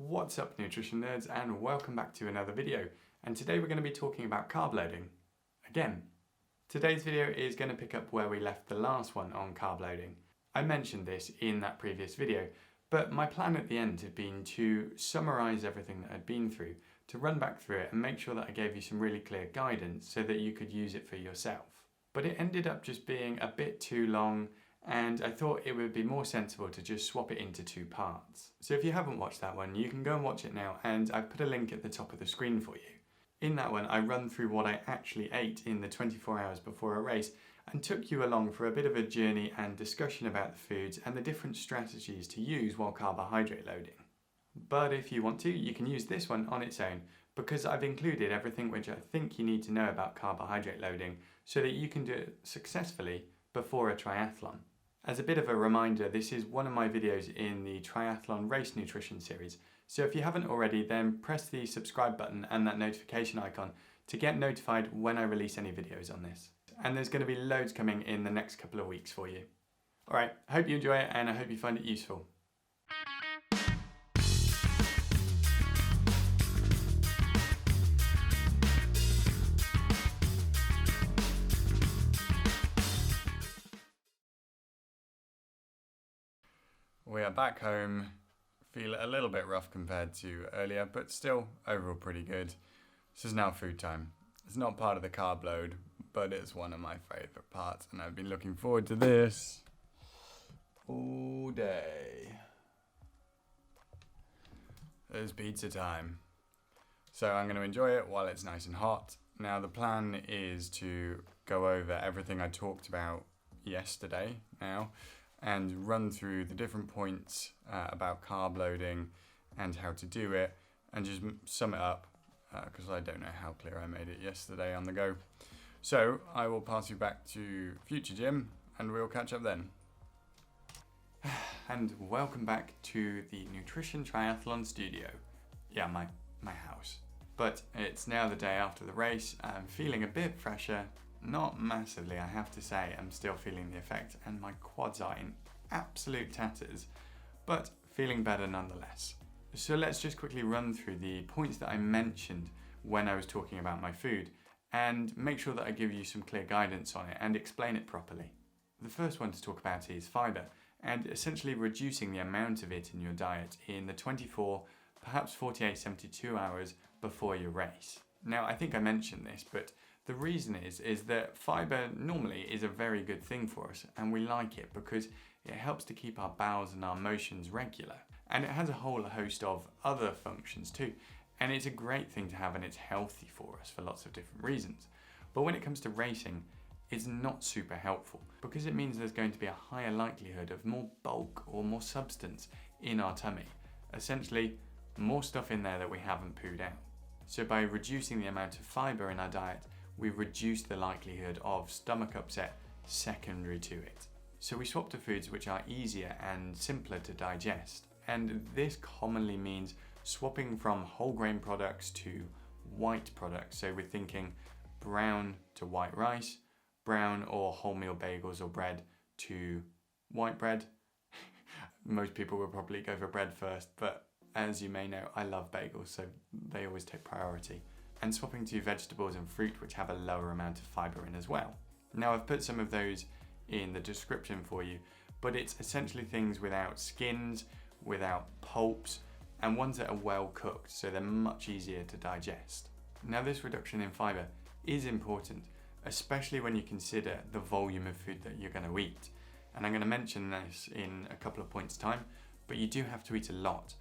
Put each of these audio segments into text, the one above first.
What's up, nutrition nerds, and welcome back to another video. And today we're going to be talking about carb loading again. Today's video is going to pick up where we left the last one on carb loading. I mentioned this in that previous video, but my plan at the end had been to summarize everything that I'd been through, to run back through it and make sure that I gave you some really clear guidance so that you could use it for yourself. But it ended up just being a bit too long, and I thought it would be more sensible to just swap it into two parts. So if you haven't watched that one, you can go and watch it now, and I've put a link at the top of the screen for you. In that one, I run through what I actually ate in the 24 hours before a race and took you along for a bit of a journey and discussion about the foods and the different strategies to use while carbohydrate loading. But if you want to, you can use this one on its own, because I've included everything which I think you need to know about carbohydrate loading so that you can do it successfully before a triathlon. As a bit of a reminder, this is one of my videos in the Triathlon Race Nutrition series, so if you haven't already, then press the subscribe button and that notification icon to get notified when I release any videos on this. And there's going to be loads coming in the next couple of weeks for you. Alright, I hope you enjoy it and I hope you find it useful. We are back home, feel a little bit rough compared to earlier, but still overall pretty good. This is now food time. It's not part of the carb load, but it's one of my favourite parts, and I've been looking forward to this all day. It's pizza time. So I'm going to enjoy it while it's nice and hot. Now the plan is to go over everything I talked about yesterday now, and run through the different points about carb loading and how to do it, and just sum it up because I don't know how clear I made it yesterday on the go. So I will pass you back to Future Jim and we'll catch up then. And welcome back to the Nutrition Triathlon studio. Yeah, my house. But it's now the day after the race. I'm feeling a bit fresher. Not massively, I have to say. I'm still feeling the effect and my quads are in absolute tatters, but feeling better nonetheless. So let's just quickly run through the points that I mentioned when I was talking about my food and make sure that I give you some clear guidance on it and explain it properly. The first one to talk about is fibre, and essentially reducing the amount of it in your diet in the 24, perhaps 48, 72 hours before your race. Now, I think I mentioned this, but the reason is that fibre normally is a very good thing for us, and we like it because it helps to keep our bowels and our motions regular. And it has a whole host of other functions too. And it's a great thing to have, and it's healthy for us for lots of different reasons. But when it comes to racing, it's not super helpful because it means there's going to be a higher likelihood of more bulk or more substance in our tummy. Essentially, more stuff in there that we haven't pooed out. So by reducing the amount of fibre in our diet, we reduce the likelihood of stomach upset secondary to it. So we swap to foods which are easier and simpler to digest. And this commonly means swapping from whole grain products to white products. So we're thinking brown to white rice, brown or wholemeal bagels or bread to white bread. Most people will probably go for bread first, but as you may know, I love bagels, so they always take priority. And swapping to vegetables and fruit which have a lower amount of fibre in as well. Now I've put some of those in the description for you, but it's essentially things without skins, without pulps, and ones that are well cooked, so they're much easier to digest. Now this reduction in fibre is important, especially when you consider the volume of food that you're going to eat. And I'm going to mention this in a couple of points' time, but you do have to eat a lot.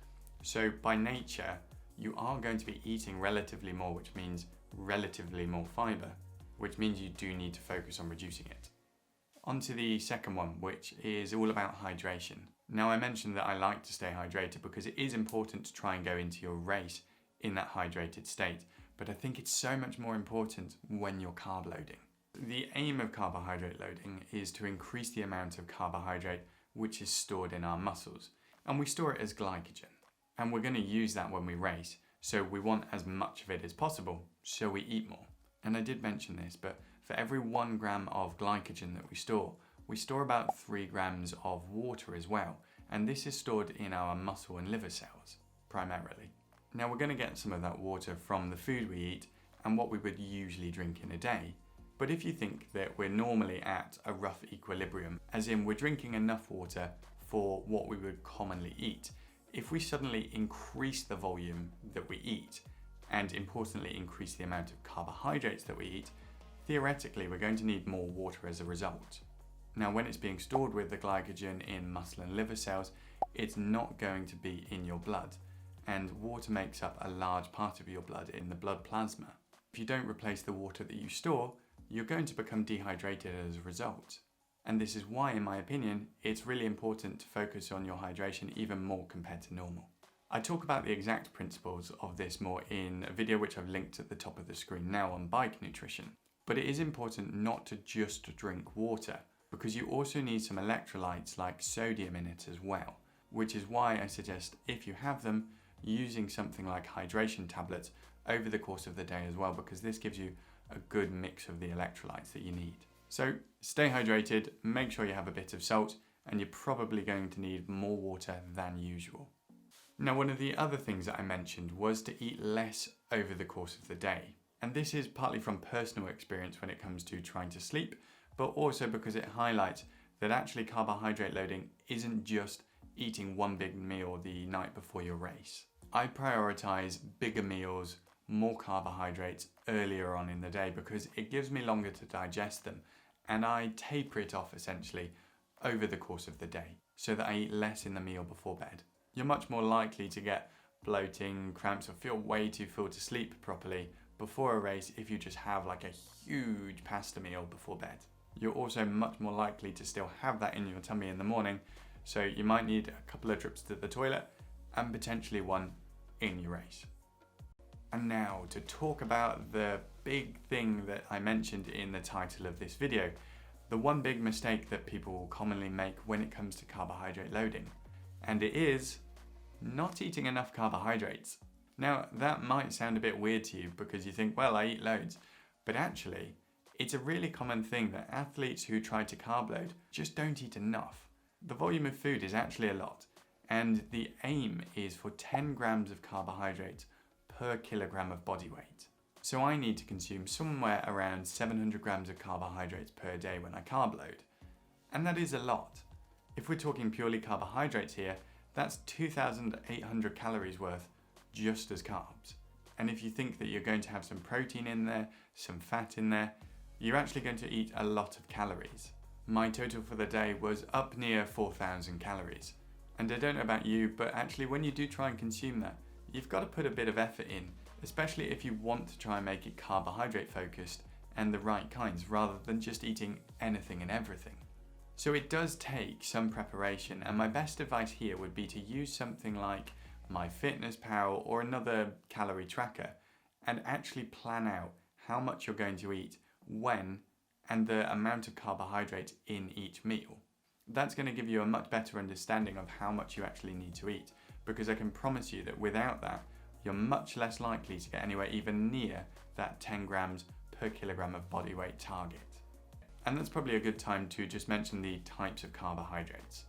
So by nature, you are going to be eating relatively more, which means relatively more fibre, which means you do need to focus on reducing it. On to the second one, which is all about hydration. Now I mentioned that I like to stay hydrated because it is important to try and go into your race in that hydrated state, but I think it's so much more important when you're carb loading. The aim of carbohydrate loading is to increase the amount of carbohydrate which is stored in our muscles, and we store it as glycogen. And we're going to use that when we race, so we want as much of it as possible, so we eat more. And I did mention this, but for every 1 gram of glycogen that we store about 3 grams of water as well, and this is stored in our muscle and liver cells. primarily. Now we're going to get some of that water from the food we eat and what we would usually drink in a day. But if you think that we're normally at a rough equilibrium, as in we're drinking enough water for what we would commonly eat, if we suddenly increase the volume that we eat, and importantly increase the amount of carbohydrates that we eat, theoretically we're going to need more water as a result. Now when it's being stored with the glycogen in muscle and liver cells, it's not going to be in your blood, and water makes up a large part of your blood in the blood plasma. If you don't replace the water that you store, you're going to become dehydrated as a result. And this is why, in my opinion, it's really important to focus on your hydration even more compared to normal. I talk about the exact principles of this more in a video which I've linked at the top of the screen now on bike nutrition. But it is important not to just drink water, because you also need some electrolytes like sodium in it as well, which is why I suggest, if you have them, using something like hydration tablets over the course of the day as well, because this gives you a good mix of the electrolytes that you need. So stay hydrated, make sure you have a bit of salt, and you're probably going to need more water than usual. Now, one of the other things that I mentioned was to eat less over the course of the day. And this is partly from personal experience when it comes to trying to sleep, but also because it highlights that actually carbohydrate loading isn't just eating one big meal the night before your race. I prioritize bigger meals, more carbohydrates earlier on in the day because it gives me longer to digest them, and I taper it off essentially over the course of the day so that I eat less in the meal before bed. You're much more likely to get bloating, cramps, or feel way too full to sleep properly before a race if you just have like a huge pasta meal before bed. You're also much more likely to still have that in your tummy in the morning, so you might need a couple of trips to the toilet and potentially one in your race. And now to talk about the big thing that I mentioned in the title of this video, the one big mistake that people commonly make when it comes to carbohydrate loading, and it is not eating enough carbohydrates. Now that might sound a bit weird to you because you think, well, I eat loads, but actually it's a really common thing that athletes who try to carb load just don't eat enough. The volume of food is actually a lot, and the aim is for 10 grams of carbohydrates per kilogram of body weight. So I need to consume somewhere around 700 grams of carbohydrates per day when I carb load. And that is a lot. If we're talking purely carbohydrates here, that's 2,800 calories worth just as carbs. And if you think that you're going to have some protein in there, some fat in there, you're actually going to eat a lot of calories. My total for the day was up near 4,000 calories. And I don't know about you, but actually when you do try and consume that, you've got to put a bit of effort in, especially if you want to try and make it carbohydrate focused and the right kinds rather than just eating anything and everything. So it does take some preparation, and my best advice here would be to use something like MyFitnessPal or another calorie tracker and actually plan out how much you're going to eat, when, and the amount of carbohydrates in each meal. That's going to give you a much better understanding of how much you actually need to eat, because I can promise you that without that, you're much less likely to get anywhere even near that 10 grams per kilogram of body weight target. And that's probably a good time to just mention the types of carbohydrates.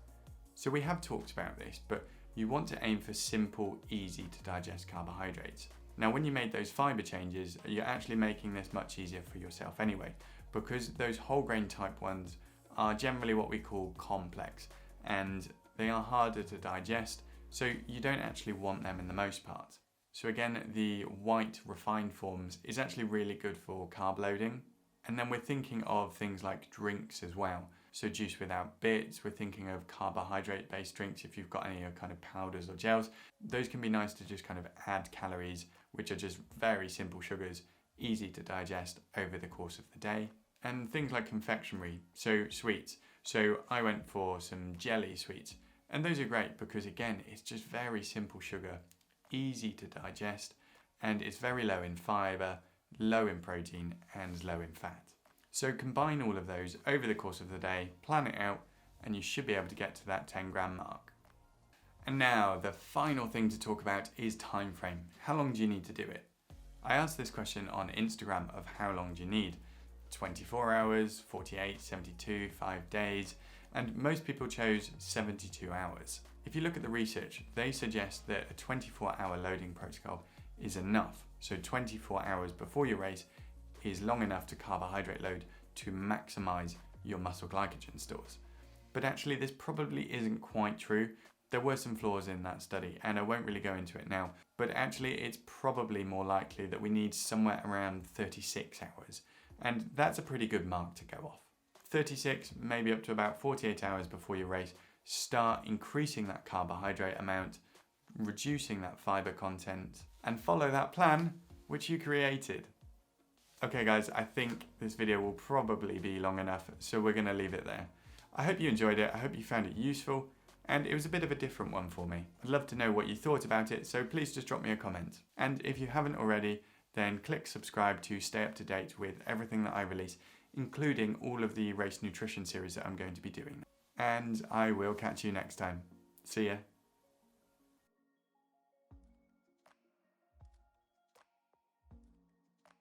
So we have talked about this, but you want to aim for simple, easy to digest carbohydrates. Now when you made those fiber changes, you're actually making this much easier for yourself anyway, because those whole grain type ones are generally what we call complex, and they are harder to digest, so you don't actually want them in the most part. So again, the white refined forms is actually really good for carb loading. And then we're thinking of things like drinks as well. So juice without bits, we're thinking of carbohydrate based drinks if you've got any kind of powders or gels. Those can be nice to just kind of add calories, which are just very simple sugars, easy to digest over the course of the day. And things like confectionery, so sweets. So I went for some jelly sweets, and those are great because again, it's just very simple sugar, easy to digest, and it's very low in fiber, low in protein, and low in fat. So combine all of those over the course of the day, plan it out, and you should be able to get to that 10 gram mark. And now the final thing to talk about is time frame. How long do you need to do it? I asked this question on Instagram of how long do you need? 24 hours, 48, 72, 5 days, and most people chose 72 hours. If you look at the research, they suggest that a 24-hour loading protocol is enough. So 24 hours before your race is long enough to carbohydrate load to maximize your muscle glycogen stores. But actually this probably isn't quite true. There were some flaws in that study and I won't really go into it now, but actually it's probably more likely that we need somewhere around 36 hours. And that's a pretty good mark to go off. 36, maybe up to about 48 hours before your race, start increasing that carbohydrate amount, reducing that fiber content, and follow that plan which you created. Okay guys, I think this video will probably be long enough, so we're going to leave it there. I hope you enjoyed it, I hope you found it useful, and it was a bit of a different one for me. I'd love to know what you thought about it, so please just drop me a comment. And if you haven't already, then click subscribe to stay up to date with everything that I release, including all of the race nutrition series that I'm going to be doing. And I will catch you next time. See ya.